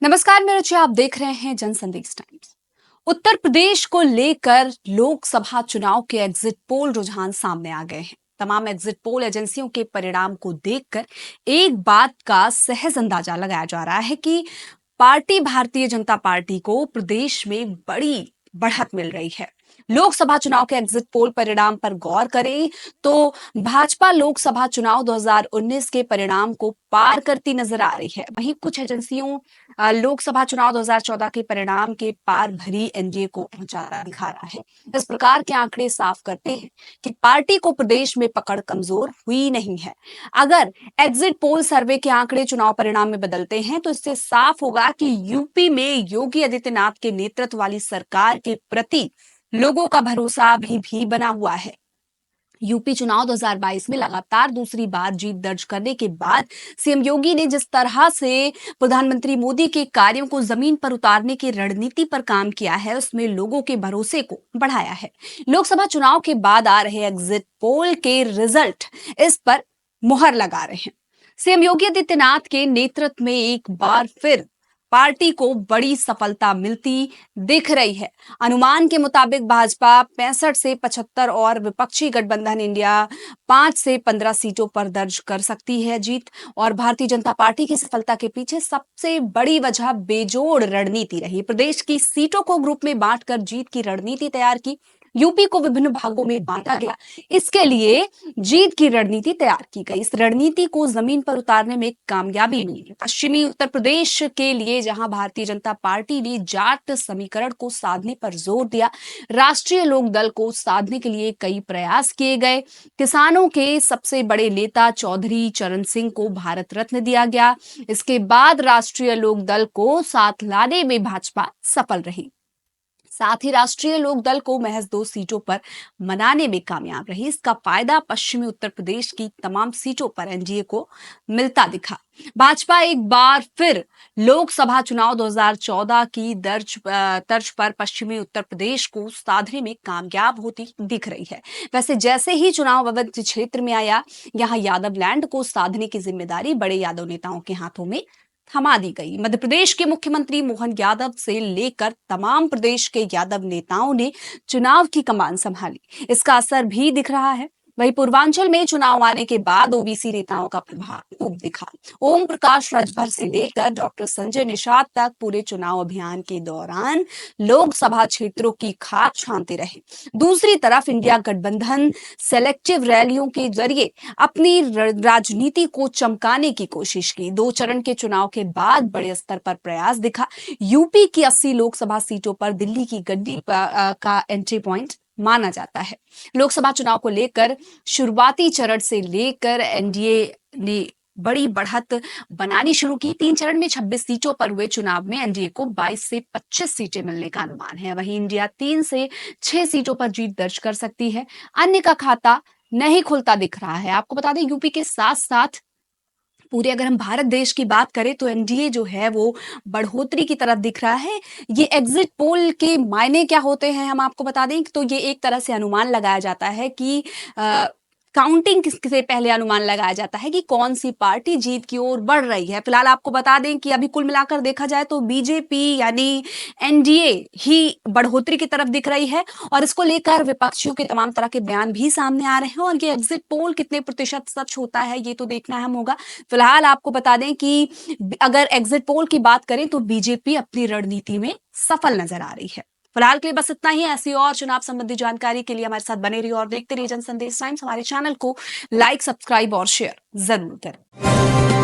नमस्कार मेरे रुचि, आप देख रहे हैं जन संदेश टाइम्स। उत्तर प्रदेश को लेकर लोकसभा चुनाव के एग्जिट पोल रुझान सामने आ गए हैं। तमाम एग्जिट पोल एजेंसियों के परिणाम को देखकर एक बात का सहज अंदाजा लगाया जा रहा है कि पार्टी भारतीय जनता पार्टी को प्रदेश में बड़ी बढ़त मिल रही है। लोकसभा चुनाव के एग्जिट पोल परिणाम पर गौर करें तो भाजपा लोकसभा चुनाव 2019 के परिणाम को पार करती नजर आ रही है। वहीं कुछ एजेंसियों लोकसभा चुनाव 2014 के परिणाम के पार भरी एनडीए को पहुंचाना दिखा रहा है। इस प्रकार के आंकड़े साफ करते हैं कि पार्टी को प्रदेश में पकड़ कमजोर हुई नहीं है। अगर एग्जिट पोल सर्वे के आंकड़े चुनाव परिणाम में बदलते हैं तो इससे साफ होगा कि यूपी में योगी आदित्यनाथ के नेतृत्व वाली सरकार के प्रति लोगों का भरोसा अभी भी बना हुआ है। यूपी चुनाव 2022 में लगातार दूसरी बार जीत दर्ज करने के बाद सीएम योगी ने जिस तरह से प्रधानमंत्री मोदी के कार्यों को जमीन पर उतारने की रणनीति पर काम किया है, उसमें लोगों के भरोसे को बढ़ाया है। लोकसभा चुनाव के बाद आ रहे एग्जिट पोल के रिजल्ट इस पर मुहर लगा रहे हैं। सीएम योगी आदित्यनाथ के नेतृत्व में एक बार फिर पार्टी को बड़ी सफलता मिलती दिख रही है। अनुमान के मुताबिक भाजपा 65 से 75 और विपक्षी गठबंधन इंडिया 5 से 15 सीटों पर दर्ज कर सकती है जीत। और भारतीय जनता पार्टी की सफलता के पीछे सबसे बड़ी वजह बेजोड़ रणनीति रही। प्रदेश की सीटों को ग्रुप में बांटकर जीत की रणनीति तैयार की। यूपी को विभिन्न भागों में बांटा गया। इसके लिए जीत की रणनीति तैयार की गई। इस रणनीति को जमीन पर उतारने में कामयाबी मिली। पश्चिमी उत्तर प्रदेश के लिए जहां भारतीय जनता पार्टी ने जाट समीकरण को साधने पर जोर दिया, राष्ट्रीय लोक दल को साधने के लिए कई प्रयास किए गए। किसानों के सबसे बड़े नेता चौधरी चरण सिंह को भारत रत्न दिया गया। इसके बाद राष्ट्रीय लोक दल को साथ लाने में भाजपा सफल रही। साथ ही राष्ट्रीय लोक दल को महज 2 सीटों पर मनाने में कामयाब रही। इसका फायदा पश्चिमी उत्तर प्रदेश की तमाम सीटों पर एनडीए को मिलता दिखा। भाजपा एक बार फिर लोकसभा चुनाव 2014 की तर्ज पर पश्चिमी उत्तर प्रदेश को साधने में कामयाब होती दिख रही है। वैसे जैसे ही चुनाव अवध क्षेत्र में आया, यहां यादव लैंड को साधने की जिम्मेदारी बड़े यादव नेताओं के हाथों में थमा दी गई। मध्य प्रदेश के मुख्यमंत्री मोहन यादव से लेकर तमाम प्रदेश के यादव नेताओं ने चुनाव की कमान संभाली। इसका असर भी दिख रहा है। वहीं पूर्वांचल में चुनाव आने के बाद ओबीसी नेताओं का प्रभाव खूब दिखा। ओम प्रकाश राजभर से लेकर डॉक्टर संजय निषाद तक पूरे चुनाव अभियान के दौरान लोकसभा क्षेत्रों की खाक छानते रहे। दूसरी तरफ इंडिया गठबंधन सेलेक्टिव रैलियों के जरिए अपनी राजनीति को चमकाने की कोशिश की। 2 चरण के चुनाव के बाद बड़े स्तर पर प्रयास दिखा। यूपी की 80 लोकसभा सीटों पर दिल्ली की गड्डी का एंट्री पॉइंट माना जाता है। लोकसभा चुनाव को लेकर शुरुआती चरण से लेकर एनडीए ने बड़ी बढ़त बनानी शुरू की। 3 चरण में 26 सीटों पर हुए चुनाव में एनडीए को 22 से 25 सीटें मिलने का अनुमान है। वहीं इंडिया 3 से 6 सीटों पर जीत दर्ज कर सकती है। अन्य का खाता नहीं खुलता दिख रहा है। आपको बता दें, यूपी के साथ साथ पूरे अगर हम भारत देश की बात करें तो एनडीए जो है वो बढ़ोतरी की तरफ दिख रहा है। ये एग्जिट पोल के मायने क्या होते हैं हम आपको बता दें, तो ये एक तरह से अनुमान लगाया जाता है कि काउंटिंग से पहले अनुमान लगाया जाता है कि कौन सी पार्टी जीत की ओर बढ़ रही है। फिलहाल आपको बता दें कि अभी कुल मिलाकर देखा जाए तो बीजेपी यानी एनडीए ही बढ़ोतरी की तरफ दिख रही है। और इसको लेकर विपक्षियों के तमाम तरह के बयान भी सामने आ रहे हैं। और ये एग्जिट पोल कितने प्रतिशत सच होता है ये तो देखना हम होगा। फिलहाल आपको बता दें कि अगर एग्जिट पोल की बात करें तो बीजेपी अपनी रणनीति में सफल नजर आ रही है। फिलहाल के लिए बस इतना ही। ऐसी और चुनाव संबंधी जानकारी के लिए हमारे साथ बने रहिए और देखते रहिए जन संदेश टाइम्स। हमारे चैनल को लाइक, सब्सक्राइब और शेयर जरूर करें।